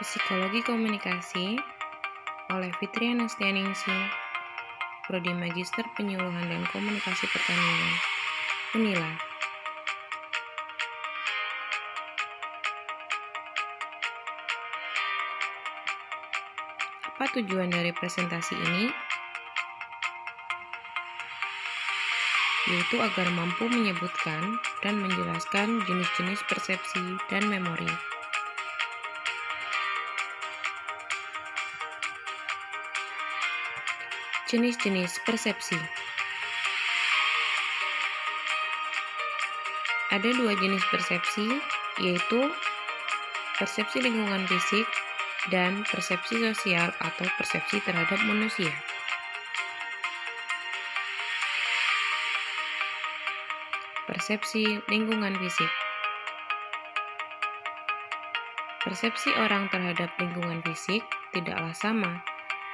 Psikologi Komunikasi oleh Fitri Anastianingsi, Prodi Magister Penyuluhan dan Komunikasi Pertanian, Unila. Apa tujuan dari presentasi ini? Yaitu agar mampu menyebutkan dan menjelaskan jenis-jenis persepsi dan memori. Jenis-jenis persepsi. Ada dua jenis persepsi, yaitu persepsi lingkungan fisik dan persepsi sosial atau persepsi terhadap manusia. Persepsi lingkungan fisik. Persepsi orang terhadap lingkungan fisik tidaklah sama,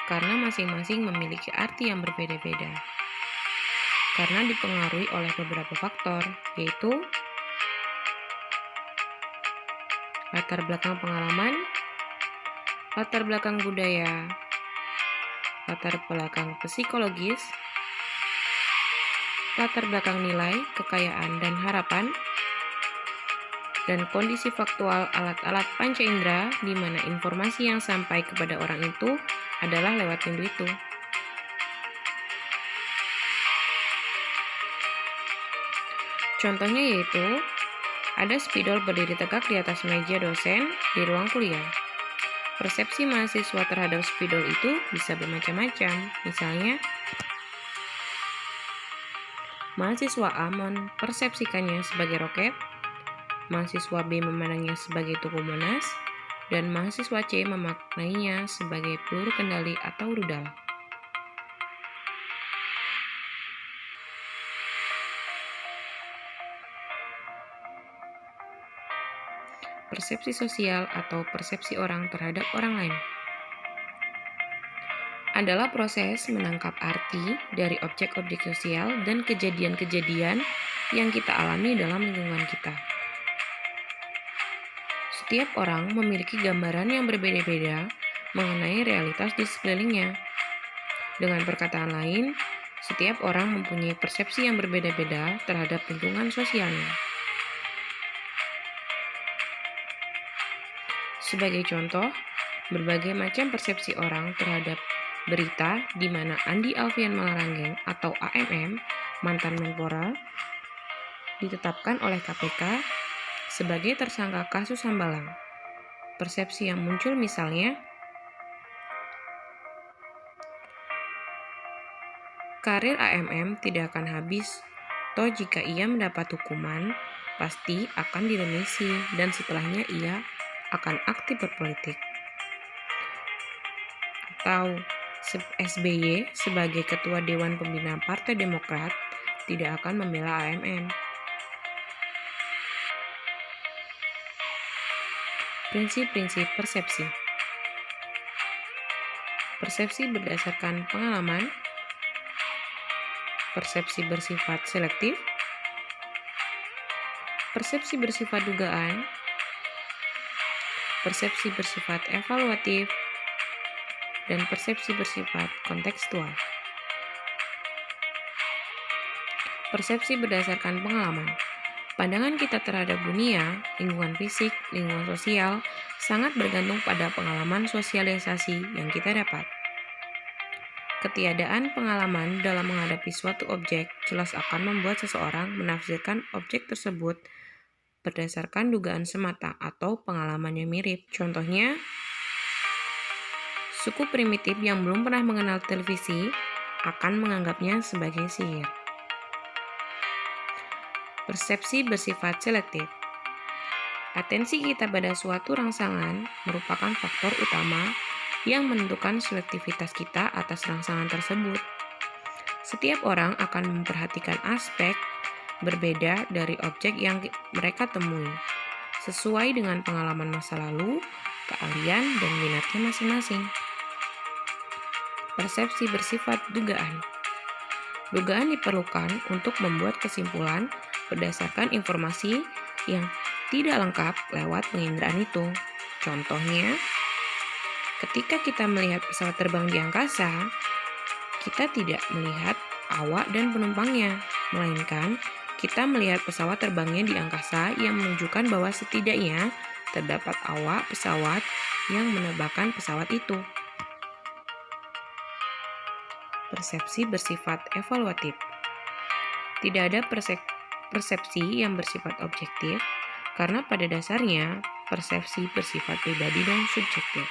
karena masing-masing memiliki arti yang berbeda-beda. Karena dipengaruhi oleh beberapa faktor, yaitu latar belakang pengalaman, latar belakang budaya, latar belakang psikologis, latar belakang nilai, kekayaan, dan harapan, dan kondisi faktual alat-alat panca indera di mana informasi yang sampai kepada orang itu adalah lewat pintu itu. Contohnya yaitu, ada spidol berdiri tegak di atas meja dosen di ruang kuliah. Persepsi mahasiswa terhadap spidol itu bisa bermacam-macam. Misalnya, mahasiswa A mempersepsikannya sebagai roket, mahasiswa B memandangnya sebagai tugu Monas, dan mahasiswa C memaknainya sebagai peluru kendali atau rudal. Persepsi sosial atau persepsi orang terhadap orang lain adalah proses menangkap arti dari objek-objek sosial dan kejadian-kejadian yang kita alami dalam lingkungan kita. Setiap orang memiliki gambaran yang berbeda-beda mengenai realitas di sekelilingnya. Dengan perkataan lain, setiap orang mempunyai persepsi yang berbeda-beda terhadap lingkungan sosialnya. Sebagai contoh, berbagai macam persepsi orang terhadap berita di mana Andi Alfian Malaranggeng atau AMM, mantan Menpora, ditetapkan oleh KPK sebagai tersangka kasus Hambalang. Persepsi yang muncul misalnya, karir AMM tidak akan habis, toh jika ia mendapat hukuman, pasti akan diremisi dan setelahnya ia akan aktif berpolitik. Atau SBY sebagai Ketua Dewan Pembina Partai Demokrat tidak akan membela AMM. Prinsip-prinsip persepsi. Persepsi berdasarkan pengalaman, persepsi bersifat selektif, persepsi bersifat dugaan, persepsi bersifat evaluatif, dan persepsi bersifat kontekstual. Persepsi berdasarkan pengalaman. Pandangan kita terhadap dunia, lingkungan fisik, lingkungan sosial, sangat bergantung pada pengalaman sosialisasi yang kita dapat. Ketiadaan pengalaman dalam menghadapi suatu objek jelas akan membuat seseorang menafsirkan objek tersebut berdasarkan dugaan semata atau pengalaman yang mirip. Contohnya, suku primitif yang belum pernah mengenal televisi akan menganggapnya sebagai sihir. Persepsi bersifat selektif. Atensi kita pada suatu rangsangan merupakan faktor utama yang menentukan selektivitas kita atas rangsangan tersebut. Setiap orang akan memperhatikan aspek berbeda dari objek yang mereka temui, sesuai dengan pengalaman masa lalu, keahlian, dan minatnya masing-masing. Persepsi bersifat dugaan. Dugaan diperlukan untuk membuat kesimpulan berdasarkan informasi yang tidak lengkap lewat penginderaan itu. Contohnya, Ketika kita melihat pesawat terbang di angkasa, kita tidak melihat awak dan penumpangnya, melainkan kita melihat pesawat terbangnya di angkasa yang menunjukkan bahwa setidaknya terdapat awak pesawat yang menerbangkan pesawat itu. Persepsi bersifat evaluatif. Tidak ada persepsi yang bersifat objektif, karena pada dasarnya persepsi bersifat pribadi dan subjektif.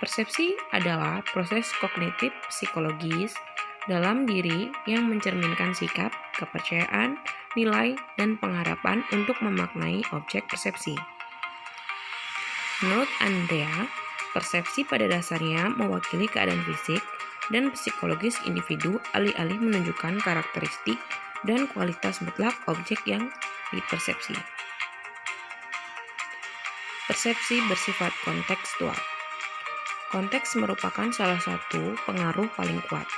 Persepsi adalah proses kognitif psikologis dalam diri yang mencerminkan sikap, kepercayaan, nilai, dan pengharapan untuk memaknai objek persepsi. Menurut Andrea, persepsi pada dasarnya mewakili keadaan fisik dan psikologis individu alih-alih menunjukkan karakteristik dan kualitas mutlak objek yang dipersepsi. Persepsi bersifat kontekstual. Konteks merupakan salah satu pengaruh paling kuat.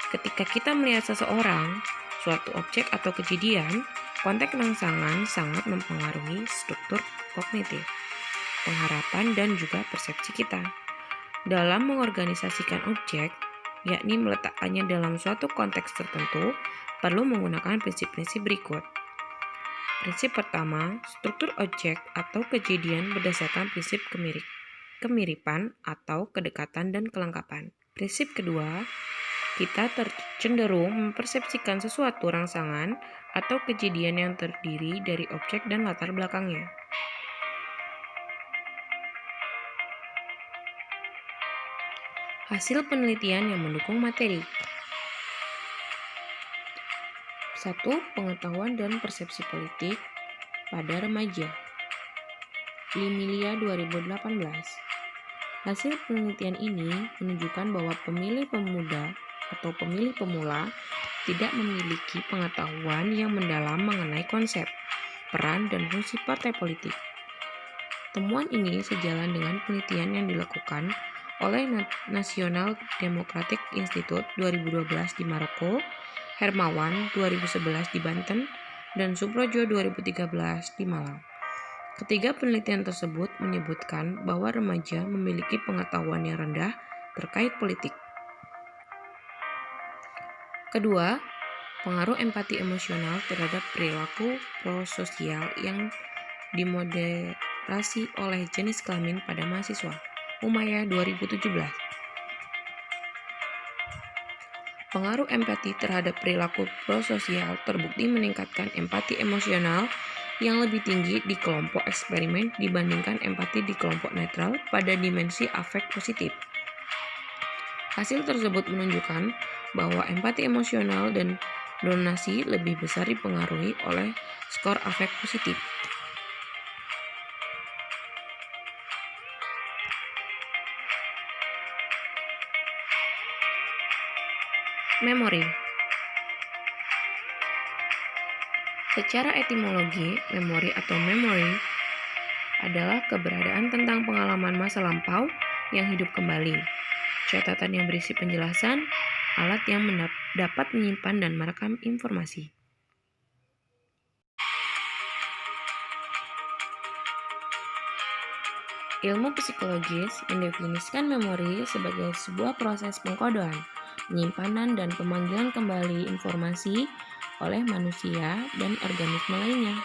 Ketika kita melihat seseorang, suatu objek atau kejadian, konteks rangsangan sangat mempengaruhi struktur kognitif, pengharapan, dan juga persepsi kita. Dalam mengorganisasikan objek, yakni meletakkannya dalam suatu konteks tertentu, perlu menggunakan prinsip-prinsip berikut. Prinsip pertama, struktur objek atau kejadian berdasarkan prinsip kemiripan atau kedekatan dan kelengkapan. Prinsip kedua, kita cenderung mempersepsikan sesuatu rangsangan atau kejadian yang terdiri dari objek dan latar belakangnya. Hasil penelitian yang mendukung materi. 1. Pengetahuan dan persepsi politik pada remaja. Limilia 2018. Hasil penelitian ini menunjukkan bahwa pemilih pemuda atau pemilih pemula tidak memiliki pengetahuan yang mendalam mengenai konsep, peran, dan fungsi partai politik. Temuan ini sejalan dengan penelitian yang dilakukan oleh National Democratic Institute 2012 di Maroko, Hermawan 2011 di Banten, dan Subrojo 2013 di Malang. Ketiga penelitian tersebut menyebutkan bahwa remaja memiliki pengetahuan yang rendah terkait politik. Kedua, pengaruh empati emosional terhadap perilaku prososial yang dimoderasi oleh jenis kelamin pada mahasiswa. Umayyah 2017. Pengaruh empati terhadap perilaku prososial terbukti meningkatkan empati emosional yang lebih tinggi di kelompok eksperimen dibandingkan empati di kelompok netral pada dimensi afek positif. Hasil tersebut menunjukkan bahwa empati emosional dan donasi lebih besar dipengaruhi oleh skor afek positif. Memori. Secara etimologi, memori atau memory adalah keberadaan tentang pengalaman masa lampau yang hidup kembali. Catatan yang berisi penjelasan, alat yang dapat menyimpan dan merekam informasi. Ilmu psikologis mendefinisikan memori sebagai sebuah proses pengkodoan, penyimpanan, dan pemanggilan kembali informasi oleh manusia dan organisme lainnya.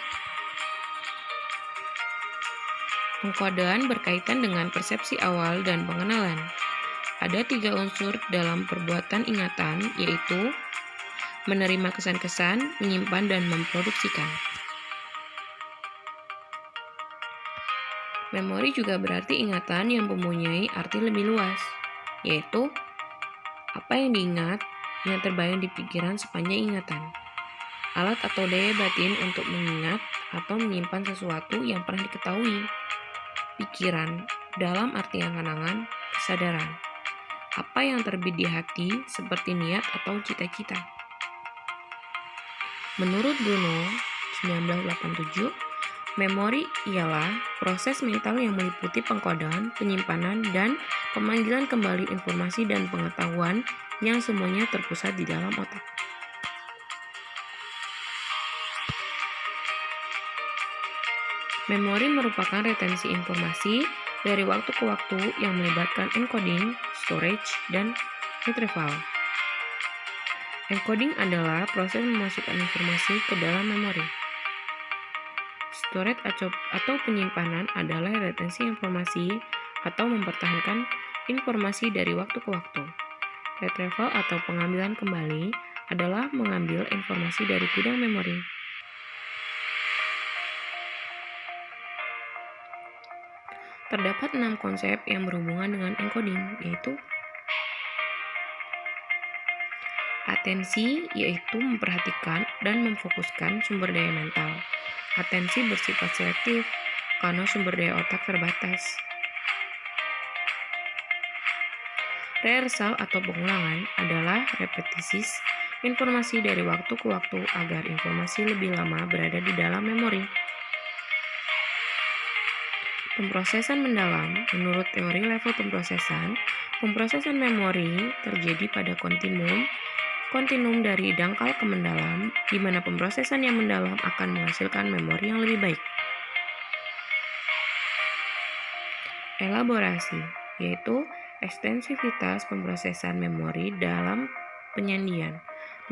Pengkodean berkaitan dengan persepsi awal dan pengenalan. Ada 3 unsur dalam perbuatan ingatan, yaitu menerima kesan-kesan, menyimpan, dan memproduksikan. Memori juga berarti ingatan yang mempunyai arti lebih luas, yaitu apa yang diingat yang terbayang di pikiran sepanjang ingatan. Alat atau daya batin untuk mengingat atau menyimpan sesuatu yang pernah diketahui. Pikiran dalam arti angan-angan, kesadaran. Apa yang terbit di hati seperti niat atau cita-cita. Menurut Bruno 1987, memori ialah proses mental yang meliputi pengkodean, penyimpanan, dan pemanggilan kembali informasi dan pengetahuan yang semuanya terpusat di dalam otak. Memori merupakan retensi informasi dari waktu ke waktu yang melibatkan encoding, storage, dan retrieval. Encoding adalah proses memasukkan informasi ke dalam memori. Storage atau penyimpanan adalah retensi informasi atau mempertahankan informasi dari waktu ke waktu. Retrieval atau pengambilan kembali adalah mengambil informasi dari gudang memori. Terdapat 6 konsep yang berhubungan dengan encoding, yaitu atensi, yaitu memperhatikan dan memfokuskan sumber daya mental. Atensi bersifat selektif karena sumber daya otak terbatas. Rehearsal atau pengulangan adalah repetisis informasi dari waktu ke waktu agar informasi lebih lama berada di dalam memori. Pemrosesan mendalam. Menurut teori level pemrosesan memori terjadi pada kontinum dari dangkal ke mendalam, di mana pemrosesan yang mendalam akan menghasilkan memori yang lebih baik. Elaborasi, yaitu ekstensivitas pemrosesan memori dalam penyandian.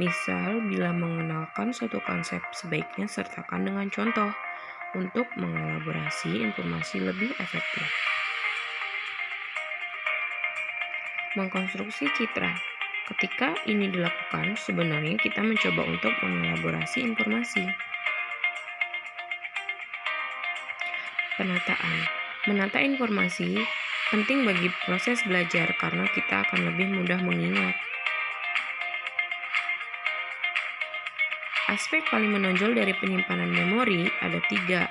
Misal, bila mengenalkan suatu konsep, sebaiknya sertakan dengan contoh untuk mengelaborasi informasi lebih efektif. Mengkonstruksi citra. Ketika ini dilakukan, sebenarnya kita mencoba untuk mengelaborasi informasi. Penataan. Menata informasi penting bagi proses belajar karena kita akan lebih mudah mengingat. Aspek paling menonjol dari penyimpanan memori ada 3.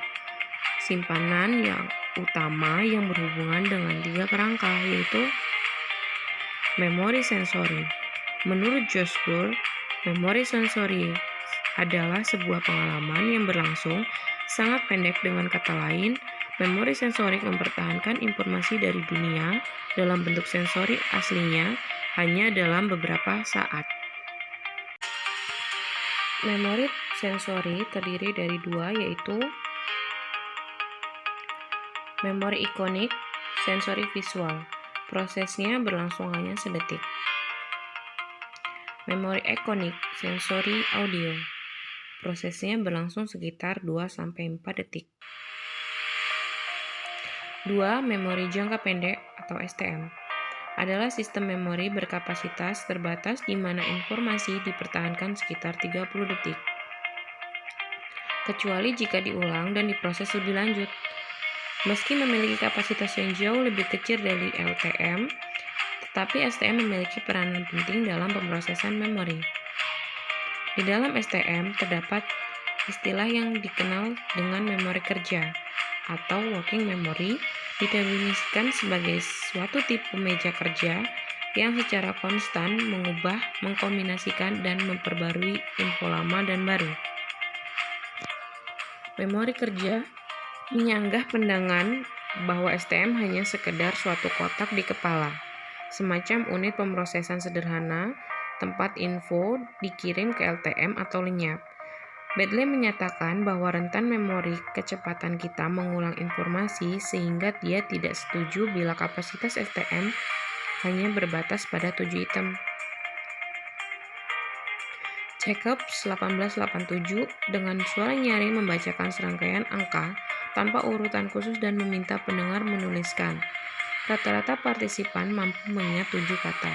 Simpanan yang utama yang berhubungan dengan 3 kerangka, yaitu memori sensori. Menurut Josh Gould, memori sensori adalah sebuah pengalaman yang berlangsung sangat pendek. Dengan kata lain, memori sensorik mempertahankan informasi dari dunia dalam bentuk sensori aslinya hanya dalam beberapa saat. Memori sensori terdiri dari 2, yaitu memori ikonik, sensori visual. Prosesnya berlangsung hanya sedetik. Memori ekonik, sensori audio. Prosesnya berlangsung sekitar 2-4 detik. 2. Memori jangka pendek atau STM adalah sistem memori berkapasitas terbatas di mana informasi dipertahankan sekitar 30 detik. Kecuali jika diulang dan diproses lebih lanjut. Meski memiliki kapasitas yang jauh lebih kecil dari LTM, tetapi STM memiliki peranan penting dalam pemrosesan memori. Di dalam STM terdapat istilah yang dikenal dengan memori kerja atau working memory, didefinisikan sebagai suatu tipe meja kerja yang secara konstan mengubah, mengkombinasikan, dan memperbarui info lama dan baru. Memori kerja menyanggah pandangan bahwa STM hanya sekedar suatu kotak di kepala, semacam unit pemrosesan sederhana, tempat info dikirim ke LTM atau lenyap. Bedley menyatakan bahwa rentan memori kecepatan kita mengulang informasi sehingga dia tidak setuju bila kapasitas STM hanya berbatas pada 7 item. Jacobs 1887 dengan suara nyaring membacakan serangkaian angka tanpa urutan khusus dan meminta pendengar menuliskan. Rata-rata partisipan mampu mengingat 7 kata.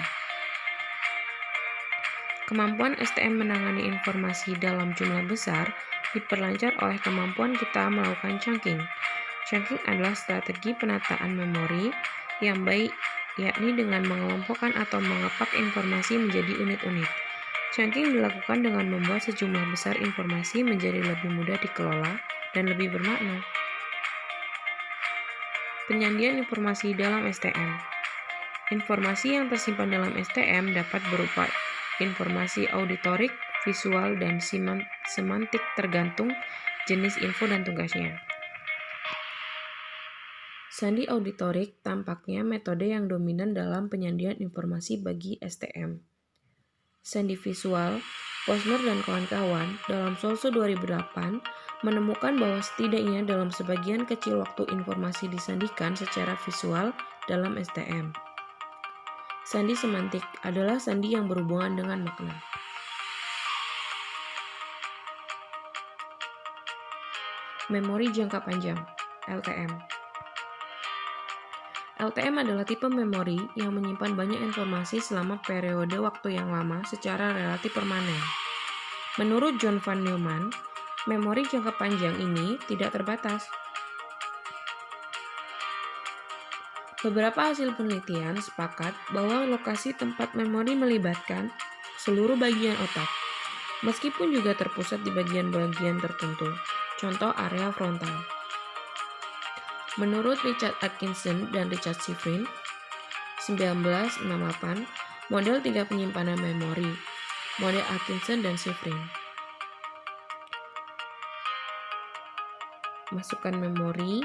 Kemampuan STM menangani informasi dalam jumlah besar diperlancar oleh kemampuan kita melakukan chunking. Chunking adalah strategi penataan memori yang baik, yakni dengan mengelompokkan atau mengepak informasi menjadi unit-unit. Chunking dilakukan dengan membuat sejumlah besar informasi menjadi lebih mudah dikelola dan lebih bermakna. Penyandian informasi dalam STM. Informasi yang tersimpan dalam STM dapat berupa informasi auditorik, visual, dan semantik tergantung jenis info dan tugasnya. Sandi auditorik tampaknya metode yang dominan dalam penyandian informasi bagi STM. Sandi visual Posner dan kawan-kawan dalam Solso 2008 menemukan bahwa setidaknya dalam sebagian kecil waktu informasi disandikan secara visual dalam STM. Sandi semantik adalah sandi yang berhubungan dengan makna. Memori jangka panjang, LTM. LTM adalah tipe memori yang menyimpan banyak informasi selama periode waktu yang lama secara relatif permanen. Menurut John von Neumann, memori jangka panjang ini tidak terbatas. Beberapa hasil penelitian sepakat bahwa lokasi tempat memori melibatkan seluruh bagian otak, meskipun juga terpusat di bagian-bagian tertentu, contoh area frontal. Menurut Richard Atkinson dan Richard Shifrin, 1968, model 3 penyimpanan memori, model Atkinson dan Shifrin. Masukkan memori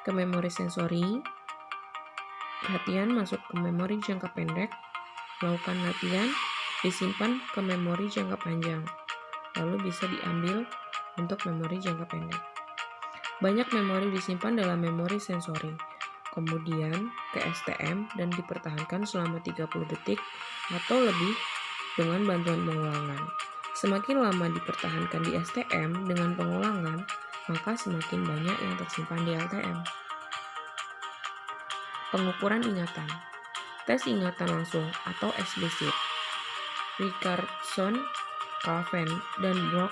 ke memori sensori, latihan masuk ke memori jangka pendek, melakukan latihan, disimpan ke memori jangka panjang, lalu bisa diambil untuk memori jangka pendek. Banyak memori disimpan dalam memori sensori, kemudian ke STM dan dipertahankan selama 30 detik atau lebih dengan bantuan pengulangan. Semakin lama dipertahankan di STM dengan pengulangan, maka semakin banyak yang tersimpan di LTM. Pengukuran ingatan. Tes ingatan langsung atau eksplisit. Richardson, Calvin, dan Brock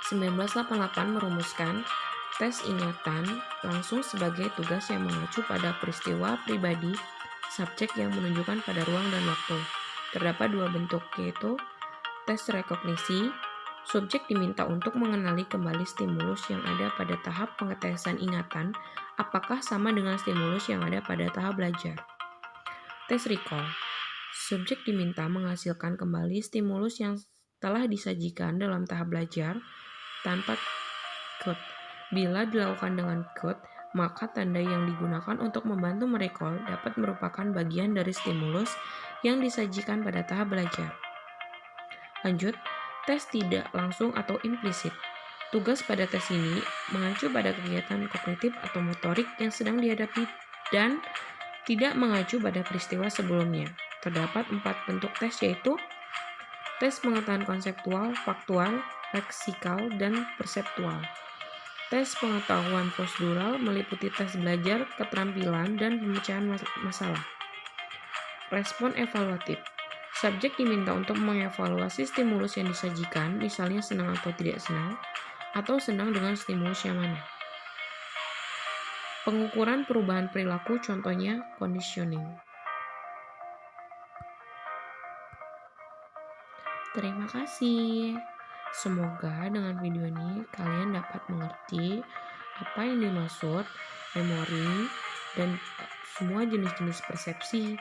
1988 merumuskan tes ingatan langsung sebagai tugas yang mengacu pada peristiwa pribadi subjek yang menunjukkan pada ruang dan waktu. Terdapat dua bentuk, yaitu tes rekognisi. Subjek diminta untuk mengenali kembali stimulus yang ada pada tahap pengetesan ingatan apakah sama dengan stimulus yang ada pada tahap belajar. Tes recall. Subjek diminta menghasilkan kembali stimulus yang telah disajikan dalam tahap belajar tanpa code. Bila dilakukan dengan code, maka tanda yang digunakan untuk membantu merecall dapat merupakan bagian dari stimulus yang disajikan pada tahap belajar. Lanjut, tes tidak langsung atau implisit. Tugas pada tes ini mengacu pada kegiatan kognitif atau motorik yang sedang dihadapi dan tidak mengacu pada peristiwa sebelumnya. Terdapat 4 bentuk tes, yaitu tes pengetahuan konseptual, faktual, leksikal, dan perseptual. Tes pengetahuan prosedural meliputi tes belajar, keterampilan, dan pemecahan masalah. Respon evaluatif. Subjek diminta untuk mengevaluasi stimulus yang disajikan, misalnya senang atau tidak senang, atau senang dengan stimulus yang mana. Pengukuran perubahan perilaku, contohnya conditioning. Terima kasih. Semoga dengan video ini kalian dapat mengerti apa yang dimaksud memori dan semua jenis-jenis persepsi.